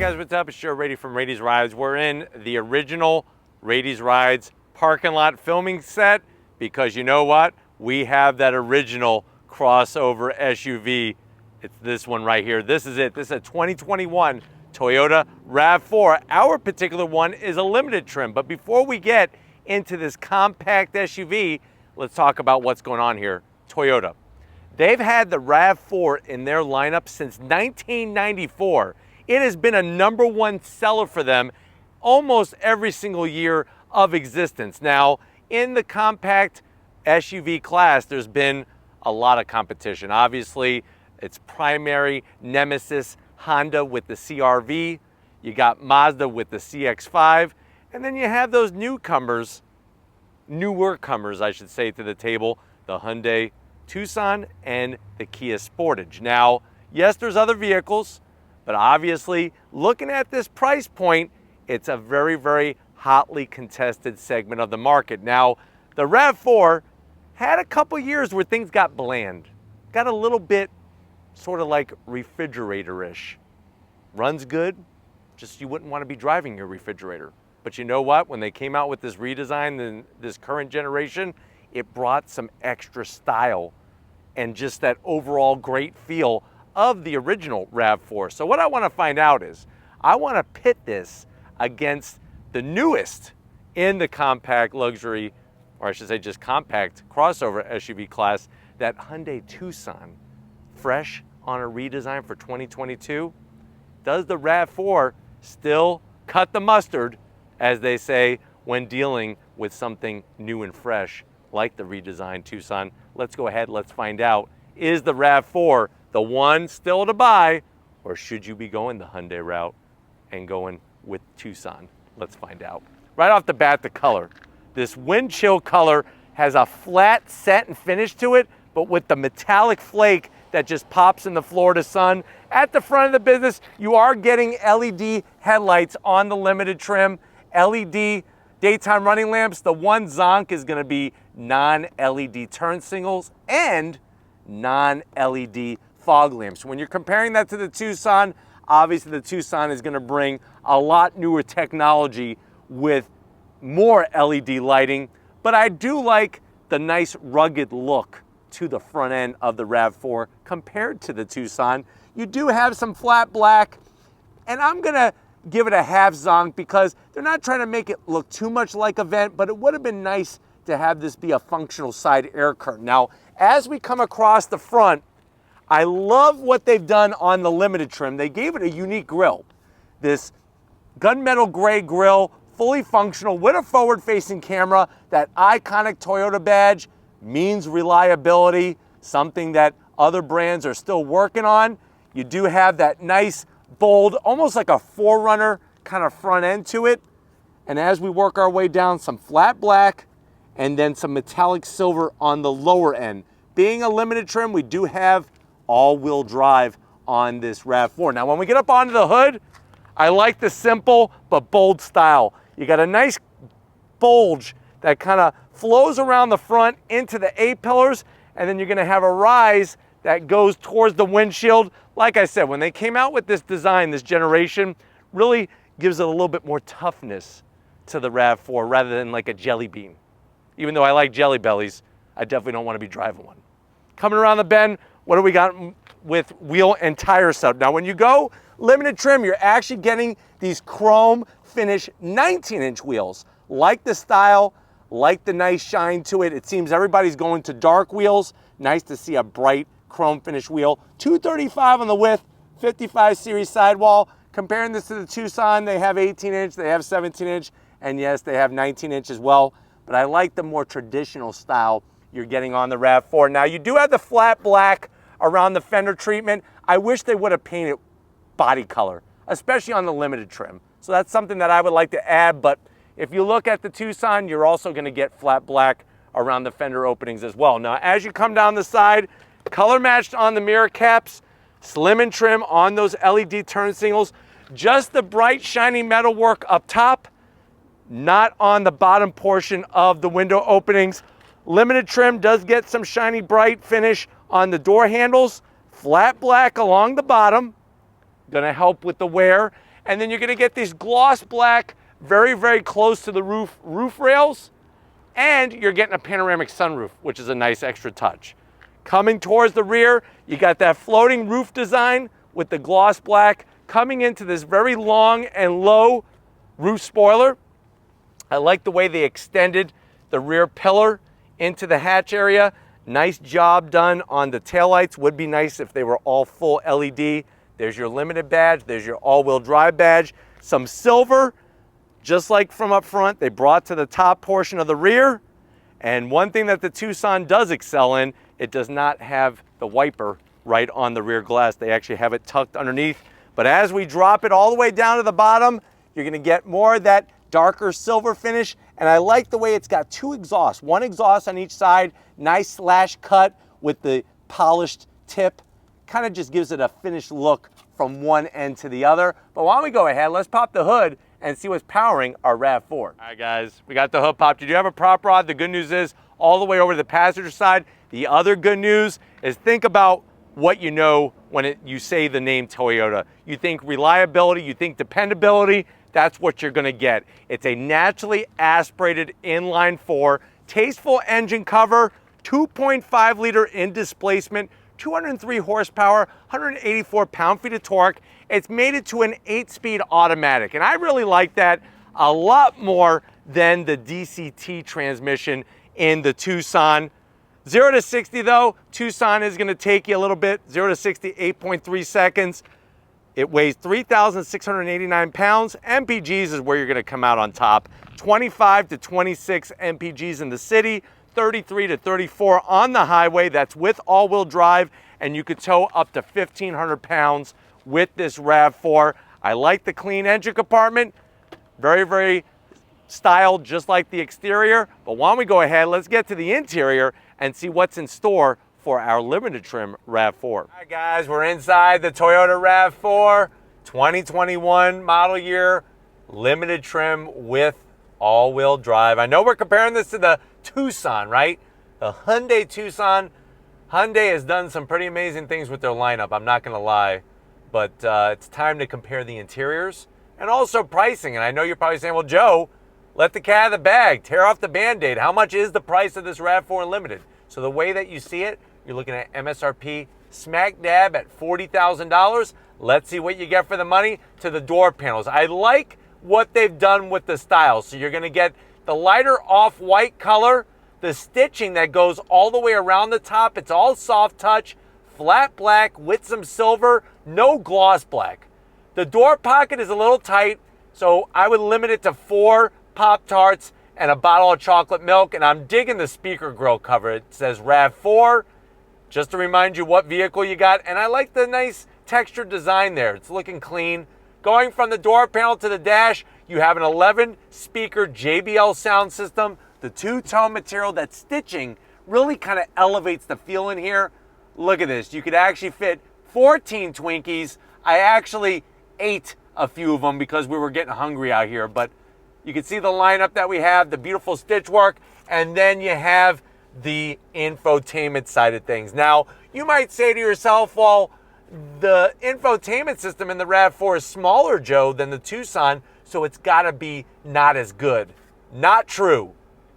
guys, what's up? It's Raiti from Raiti's Rides. We're in the original Raiti's Rides parking lot filming set because you know what? We have that original crossover SUV. It's this one right here. This is it. This is a 2021 Toyota RAV4. Our particular one is a limited trim. But before we get into this compact SUV, let's talk about what's going on here. Toyota. They've had the RAV4 in their lineup since 1994. It has been a #1 seller for them almost every single year of existence. Now, in the compact SUV class, there's been a lot of competition. Obviously, its primary nemesis, Honda with the CR-V. You got Mazda with the CX-5. And then you have those newcomers, newer comers, I should say, to the table, the Hyundai Tucson and the Kia Sportage. Now, yes, there's other vehicles, but obviously, looking at this price point, it's a very, very hotly contested segment of the market. Now, the RAV4 had a couple years where things got bland, got a little bit sort of like refrigerator-ish. Runs good, just you wouldn't want to be driving your refrigerator. But you know what? When they came out with this redesign in this current generation, it brought some extra style and just that overall great feel of the original RAV4. So what I want to find out is, I want to pit this against the newest in the compact luxury, or I should say just compact crossover SUV class, that Hyundai Tucson. Fresh on a redesign for 2022. Does the RAV4 still cut the mustard, as they say, when dealing with something new and fresh like the redesigned Tucson? Let's go ahead, let's find out. Is the RAV4 the one still to buy, or should you be going the Hyundai route and going with Tucson? Let's find out. Right off the bat, the color. This wind chill color has a flat set and finish to it, but with the metallic flake that just pops in the Florida sun. At the front of the business, you are getting LED headlights on the limited trim, LED daytime running lamps. The one zonk is going to be non-LED turn signals and non-LED fog lamps. When you're comparing that to the Tucson, obviously the Tucson is going to bring a lot newer technology with more LED lighting, but I do like the nice rugged look to the front end of the RAV4 compared to the Tucson. You do have some flat black, and I'm going to give it a half zonk because they're not trying to make it look too much like a vent, but it would have been nice to have this be a functional side air curtain. Now, as we come across the front, I love what they've done on the limited trim. They gave it a unique grille. This gunmetal gray grille, fully functional with a forward-facing camera. That iconic Toyota badge means reliability, something that other brands are still working on. You do have that nice, bold, almost like a 4Runner kind of front end to it. And as we work our way down, some flat black and then some metallic silver on the lower end. Being a limited trim, we do have all-wheel drive on this RAV4. Now, when we get up onto the hood, I like the simple but bold style. You got a nice bulge that kind of flows around the front into the A-pillars, and then you're gonna have a rise that goes towards the windshield. Like I said, when they came out with this design, this generation, really gives it a little bit more toughness to the RAV4 rather than like a jelly bean. Even though I like Jelly Bellies, I definitely don't want to be driving one. Coming around the bend, what do we got with wheel and tire setup? Now, when you go limited trim, you're actually getting these chrome finish 19-inch wheels. Like the style, like the nice shine to it. It seems everybody's going to dark wheels. Nice to see a bright chrome finish wheel. 235 on the width, 55 series sidewall. Comparing this to the Tucson, they have 18-inch, they have 17-inch, and yes, they have 19-inch as well. But I like the more traditional style you're getting on the RAV4. Now, you do have the flat black around the fender treatment. I wish they would have painted body color, especially on the limited trim. So that's something that I would like to add, but if you look at the Tucson, you're also gonna get flat black around the fender openings as well. Now, as you come down the side, color matched on the mirror caps, slim and trim on those LED turn signals, just the bright, shiny metalwork up top, not on the bottom portion of the window openings. Limited trim does get some shiny, bright finish on the door handles, flat black along the bottom, gonna help with the wear. And then you're gonna get these gloss black, very, very close to the roof rails. And you're getting a panoramic sunroof, which is a nice extra touch. Coming towards the rear, you got that floating roof design with the gloss black coming into this very long and low roof spoiler. I like the way they extended the rear pillar into the hatch area. Nice job done on the taillights. Would be nice if they were all full LED. There's your limited badge. There's your all-wheel drive badge. Some silver, just like from up front, they brought to the top portion of the rear. And one thing that the Tucson does excel in, it does not have the wiper right on the rear glass. They actually have it tucked underneath. But as we drop it all the way down to the bottom, you're gonna get more of that darker silver finish. And I like the way it's got two exhausts, one exhaust on each side, nice slash cut with the polished tip. Kind of just gives it a finished look from one end to the other. But why don't we go ahead, let's pop the hood and see what's powering our RAV4. All right guys, we got the hood popped. You do have a prop rod. The good news is all the way over to the passenger side. The other good news is think about what you know when you say the name Toyota. You think reliability, you think dependability, that's what you're gonna get. It's a naturally aspirated inline four, tasteful engine cover, 2.5 liter in displacement, 203 horsepower, 184 pound-feet of torque. It's made it to an 8-speed automatic, and I really like that a lot more than the DCT transmission in the Tucson. 0 to 60 though, Tucson is gonna take you a little bit. 0 to 60, 8.3 seconds. It weighs 3,689 pounds. MPGs is where you're gonna come out on top. 25 to 26 MPGs in the city, 33 to 34 on the highway. That's with all-wheel drive, and you could tow up to 1,500 pounds with this RAV4. I like the clean engine compartment. Very, very styled, just like the exterior. But why don't we go ahead, let's get to the interior and see what's in store for our limited trim RAV4. All right guys, we're inside the Toyota RAV4, 2021 model year, limited trim with all-wheel drive. I know we're comparing this to the Tucson, right? The Hyundai Tucson. Hyundai has done some pretty amazing things with their lineup, I'm not gonna lie. But it's time to compare the interiors and also pricing. And I know you're probably saying, well, Joe, let the cat out of the bag, tear off the Band-Aid. How much is the price of this RAV4 Unlimited? So the way that you see it, you're looking at MSRP smack dab at $40,000. Let's see what you get for the money to the door panels. I like what they've done with the style. So you're gonna get the lighter off-white color, the stitching that goes all the way around the top. It's all soft touch, flat black with some silver, no gloss black. The door pocket is a little tight, so I would limit it to 4 Pop-Tarts and a bottle of chocolate milk, and I'm digging the speaker grill cover. It says RAV4, just to remind you what vehicle you got, and I like the nice textured design there. It's looking clean. Going from the door panel to the dash, you have an 11-speaker JBL sound system. The two-tone material, that stitching really kind of elevates the feel in here. Look at this, you could actually fit 14 Twinkies. I actually ate a few of them because we were getting hungry out here, but you can see the lineup that we have, the beautiful stitch work, and then you have the infotainment side of things. Now, you might say to yourself, well, the infotainment system in the RAV4 is smaller, Joe, than the Tucson, so it's gotta be not as good. Not true.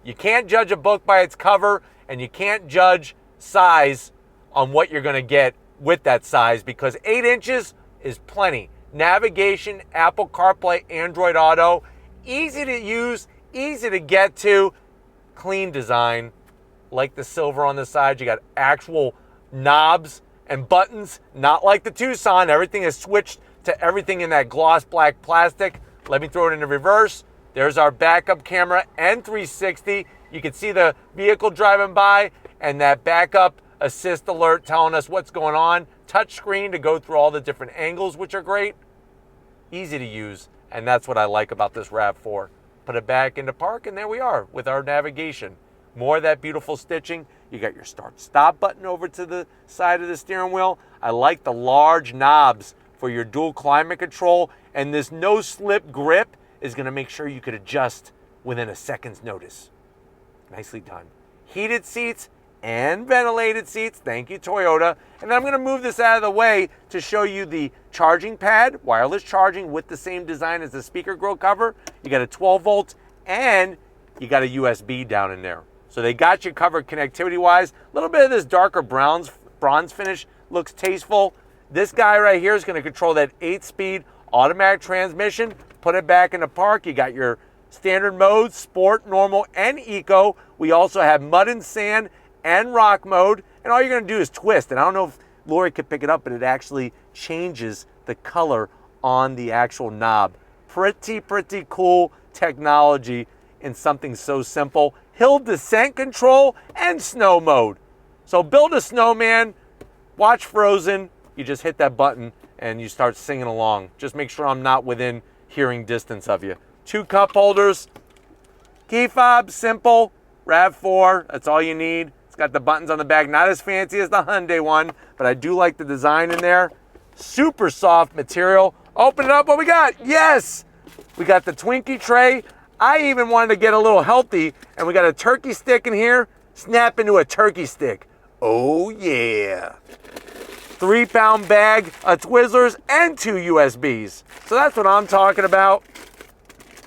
You can't judge a book by its cover, and you can't judge size on what you're gonna get with that size, because 8 inches is plenty. Navigation, Apple CarPlay, Android Auto, easy to use, easy to get to, clean design. Like the silver on the side, you got actual knobs and buttons, not like the Tucson. Everything is switched to everything in that gloss black plastic. Let me throw it into reverse. There's our backup camera and 360. You can see the vehicle driving by and that backup assist alert telling us what's going on. Touch screen to go through all the different angles, which are great. Easy to use, and that's what I like about this RAV4. Put it back into park, and there we are with our navigation. More of that beautiful stitching. You got your start-stop button over to the side of the steering wheel. I like the large knobs for your dual climate control, and this no-slip grip is gonna make sure you could adjust within a second's notice. Nicely done. Heated seats and ventilated seats. Thank you, Toyota. And then I'm gonna move this out of the way to show you the charging pad, wireless charging with the same design as the speaker grill cover. You got a 12 volts and you got a USB down in there. So they got you covered connectivity-wise. A little bit of this darker bronze finish looks tasteful. This guy right here is gonna control that 8-speed automatic transmission. Put it back in the park. You got your standard modes, sport, normal, and eco. We also have mud and sand and rock mode. And all you're gonna do is twist. And I don't know if Lori could pick it up, but it actually changes the color on the actual knob. Pretty cool technology in something so simple. Hill descent control and snow mode. So build a snowman, watch Frozen, you just hit that button and you start singing along. Just make sure I'm not within hearing distance of you. 2 cup holders, key fob, simple, RAV4, that's all you need. It's got the buttons on the back, not as fancy as the Hyundai one, but I do like the design in there. Super soft material. Open it up, what we got? Yes! We got the Twinkie tray. I even wanted to get a little healthy, and we got a turkey stick in here. Snap into a turkey stick. Oh yeah. 3-pound bag of Twizzlers and 2 USBs. So that's what I'm talking about.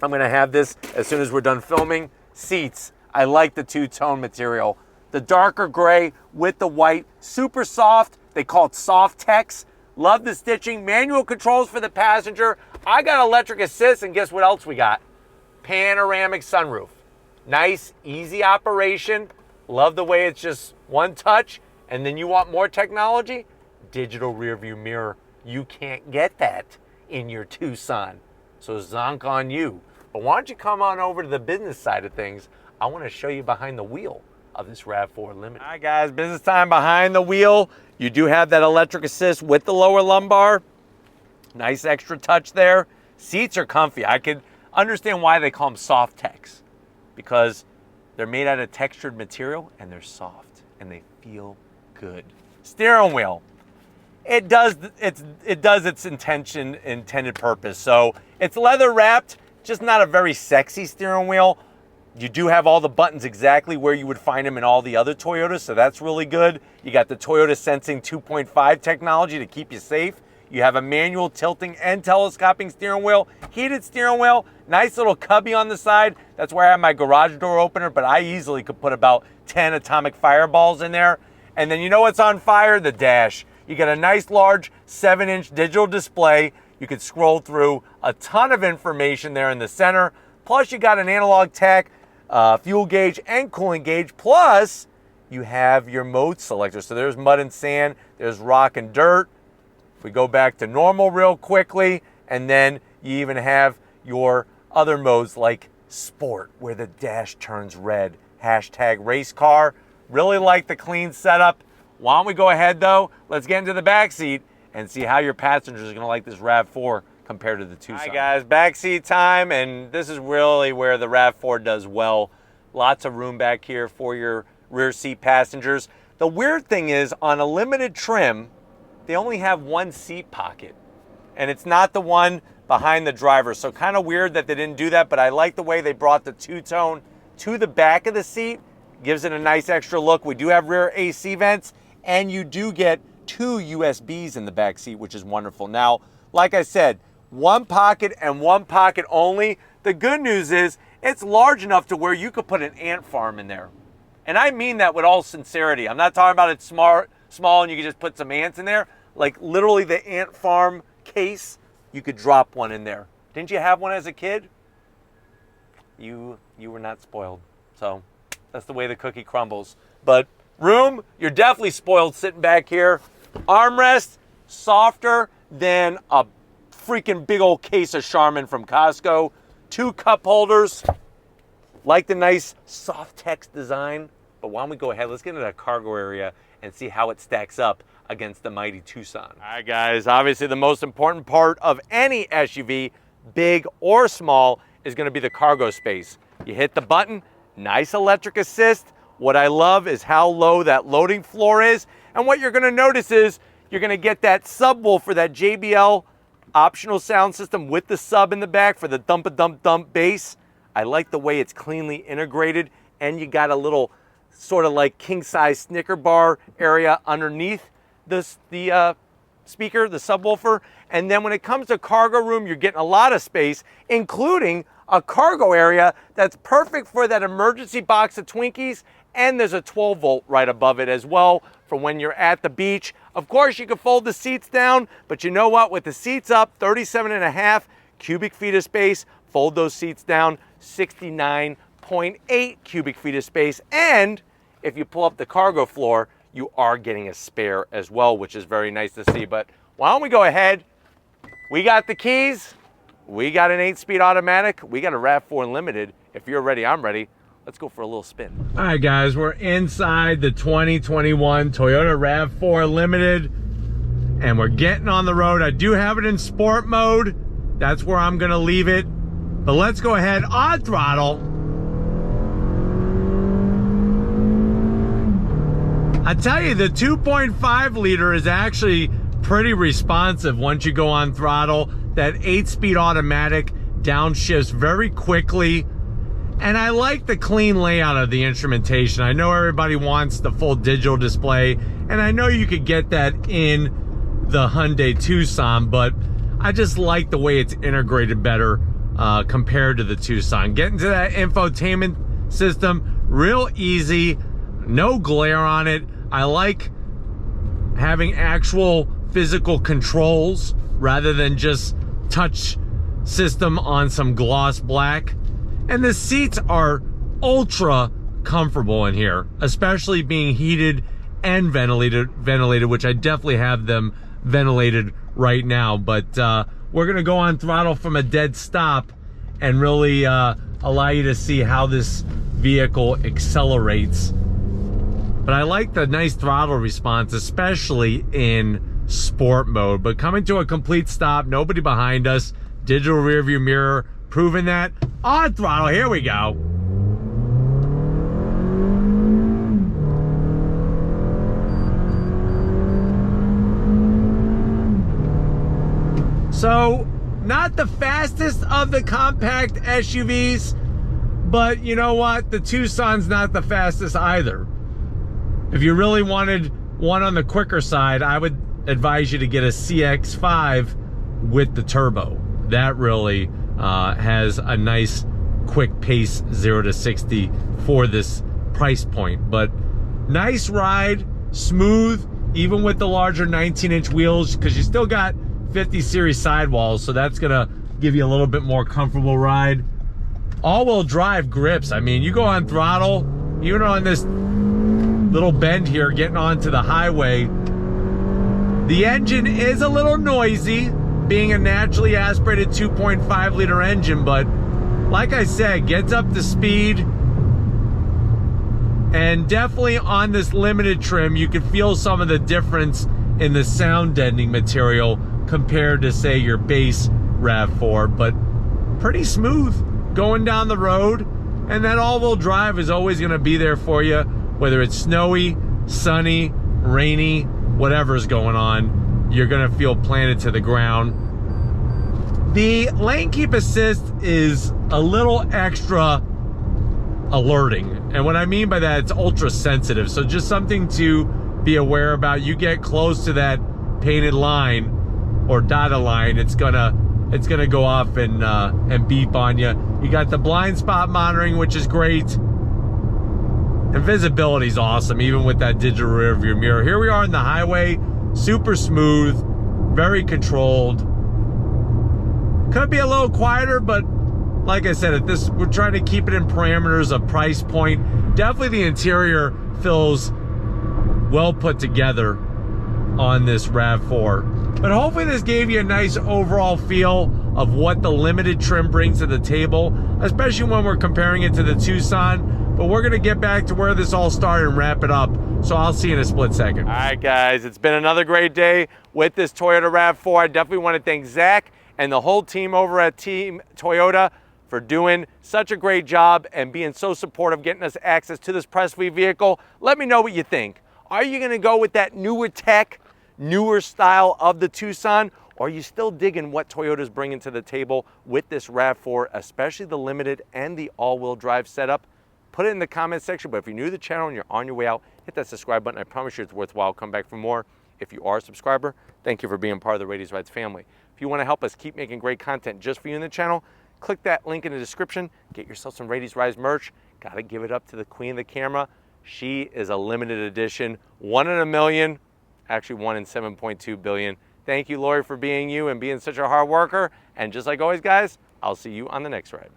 I'm gonna have this as soon as we're done filming. Seats, I like the 2-tone material. The darker gray with the white, super soft. They call it soft text. Love the stitching. Manual controls for the passenger. I got electric assist, and guess what else we got? Panoramic sunroof. Nice, easy operation. Love the way it's just one touch. And then you want more technology? Digital rear view mirror. You can't get that in your Tucson. So zonk on you. But why don't you come on over to the business side of things? I want to show you behind the wheel of this RAV4 Limited. All right guys, business time behind the wheel. You do have that electric assist with the lower lumbar. Nice extra touch there. Seats are comfy. I could understand why they call them soft text, because they're made out of textured material and they're soft and they feel good. Steering wheel. It does its intended purpose. So it's leather wrapped, just not a very sexy steering wheel. You do have all the buttons exactly where you would find them in all the other Toyotas, so that's really good. You got the Toyota Sensing 2.5 technology to keep you safe. You have a manual tilting and telescoping steering wheel, heated steering wheel, nice little cubby on the side. That's where I have my garage door opener, but I easily could put about 10 atomic fireballs in there. And then you know what's on fire? The dash. You got a nice large 7-inch digital display. You could scroll through a ton of information there in the center. Plus you got an analog tach, fuel gauge and cooling gauge. Plus you have your mode selector. So there's mud and sand, there's rock and dirt. If we go back to normal real quickly, and then you even have your other modes like sport, where the dash turns red, hashtag race car. Really like the clean setup. Why don't we go ahead though, let's get into the back seat and see how your passengers are gonna like this RAV4 compared to the Tucson. All right guys, back seat time, and this is really where the RAV4 does well. Lots of room back here for your rear seat passengers. The weird thing is, on a limited trim, they only have one seat pocket, and it's not the one behind the driver. So kind of weird that they didn't do that, but I like the way they brought the 2-tone to the back of the seat. Gives it a nice extra look. We do have rear AC vents, and you do get 2 USBs in the back seat, which is wonderful. Now, like I said, one pocket and one pocket only. The good news is it's large enough to where you could put an ant farm in there. And I mean that with all sincerity. I'm not talking about it's small and you can just put some ants in there. Like literally the ant farm case, you could drop one in there. Didn't you have one as a kid? You were not spoiled. So that's the way the cookie crumbles. But room, you're definitely spoiled sitting back here. Armrest, softer than a freaking big old case of Charmin from Costco. 2 cup holders. Like the nice soft text design. But why don't we go ahead, let's get into that cargo area and see how it stacks up against the mighty Tucson. All right guys, obviously the most important part of any SUV, big or small, is gonna be the cargo space. You hit the button, nice electric assist. What I love is how low that loading floor is. And what you're gonna notice is you're gonna get that subwoofer, that JBL optional sound system with the sub in the back for the dump-a-dump-dump bass. I like the way it's cleanly integrated, and you got a little sort of like king-size Snicker bar area underneath the speaker, the subwoofer. And then when it comes to cargo room, you're getting a lot of space, including a cargo area that's perfect for that emergency box of Twinkies. And there's a 12 volt right above it as well for when you're at the beach. Of course, you can fold the seats down, but you know what? With the seats up, 37.5 cubic feet of space, fold those seats down, 69.8 cubic feet of space. And if you pull up the cargo floor, you are getting a spare as well, which is very nice to see. But why don't we go ahead? We got the keys. We got an 8-speed automatic. We got a RAV4 Limited. If you're ready, I'm ready. Let's go for a little spin. All right, guys, we're inside the 2021 Toyota RAV4 Limited, and we're getting on the road. I do have it in sport mode. That's where I'm gonna leave it. But let's go ahead on throttle. I tell you, the 2.5 liter is actually pretty responsive once you go on throttle. That 8-speed automatic downshifts very quickly. And I like the clean layout of the instrumentation. I know everybody wants the full digital display, and I know you could get that in the Hyundai Tucson, but I just like the way it's integrated better compared to the Tucson. Getting to that infotainment system, real easy, no glare on it. I like having actual physical controls rather than just touch system on some gloss black. And the seats are ultra comfortable in here, especially being heated and ventilated, which I definitely have them ventilated right now. But we're gonna go on throttle from a dead stop and really allow you to see how this vehicle accelerates. But I like the nice throttle response, especially in sport mode. But coming to a complete stop, nobody behind us, digital rear view mirror, proving that. On throttle, here we go. So, not the fastest of the compact SUVs, but you know what? The Tucson's not the fastest either. If you really wanted one on the quicker side, I would advise you to get a CX-5 with the turbo. That really has a nice quick pace 0 to 60 for this price point. But nice ride, smooth, even with the larger 19-inch wheels, because you still got 50 series sidewalls, so that's gonna give you a little bit more comfortable ride. All-wheel drive grips. I mean, you go on throttle, even on this little bend here, getting onto the highway. The engine is a little noisy, being a naturally aspirated 2.5 liter engine, but like I said, gets up to speed. And definitely on this limited trim, you can feel some of the difference in the sound deadening material compared to, say, your base RAV4, but pretty smooth going down the road. And that all-wheel drive is always going to be there for you, whether it's snowy, sunny, rainy, whatever's going on, you're going to feel planted to the ground. The lane keep assist is a little extra alerting, and what I mean by that, it's ultra sensitive, so just something to be aware about. You get close to that painted line or dotted line, it's gonna go off and beep on you. You got the blind spot monitoring, which is great, and visibility is awesome, even with that digital rear view mirror. Here we are on the highway, super smooth, very controlled. Could be a little quieter, but like I said, we're trying to keep it in parameters of price point. Definitely the interior feels well put together on this RAV4. But hopefully this gave you a nice overall feel of what the limited trim brings to the table, especially when we're comparing it to the Tucson. But we're gonna get back to where this all started and wrap it up. So I'll see you in a split second. All right, guys, it's been another great day with this Toyota RAV4. I definitely want to thank Zach and the whole team over at Team Toyota for doing such a great job and being so supportive, getting us access to this press free vehicle. Let me know what you think. Are you gonna go with that newer tech, newer style of the Tucson, or are you still digging what Toyota's bringing to the table with this RAV4, especially the limited and the all-wheel drive setup? Put it in the comment section, but if you're new to the channel and you're on your way out, hit that subscribe button. I promise you it's worthwhile. Come back for more. If you are a subscriber, thank you for being part of the Raiti's Rides family. If you want to help us keep making great content just for you in the channel, click that link in the description. Get yourself some Raiti's Rides merch. Got to give it up to the queen of the camera. She is a limited edition, 1 in a million, actually 1 in 7.2 billion. Thank you, Lori, for being you and being such a hard worker. And just like always, guys, I'll see you on the next ride.